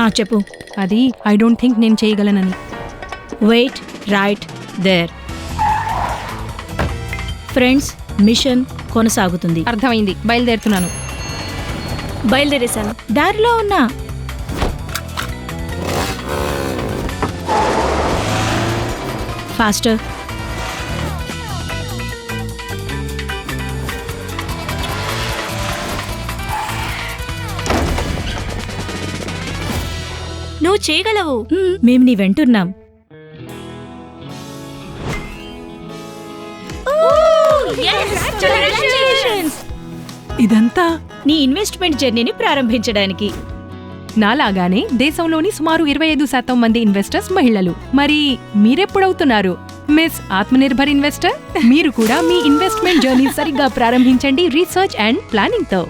చెప్పు. అది I don't think నేను చేయగలనని. Wait right there. ఫ్రెండ్స్, మిషన్ కొనసాగుతుంది. అర్థమైంది, బయలుదేరుతున్నాను. బయలుదేరేశాను. దారిలో ఉన్నా. ఫాస్టర్. నువ్వు చేయగలవు. మేము నీ వెంటున్నాం. ఇదంతా నీ ఇన్వెస్ట్మెంట్ జర్నీని ప్రారంభించడానికి. నాలాగానే దేశంలోని సుమారు 25% మంది ఇన్వెస్టర్స్ మహిళలు. మరి మీరెప్పుడవుతున్నారు మిస్ ఆత్మనిర్భర్ ఇన్వెస్టర్? మీరు కూడా మీ ఇన్వెస్ట్మెంట్ జర్నీ సరిగ్గా ప్రారంభించండి రీసెర్చ్ అండ్ ప్లానింగ్ తో.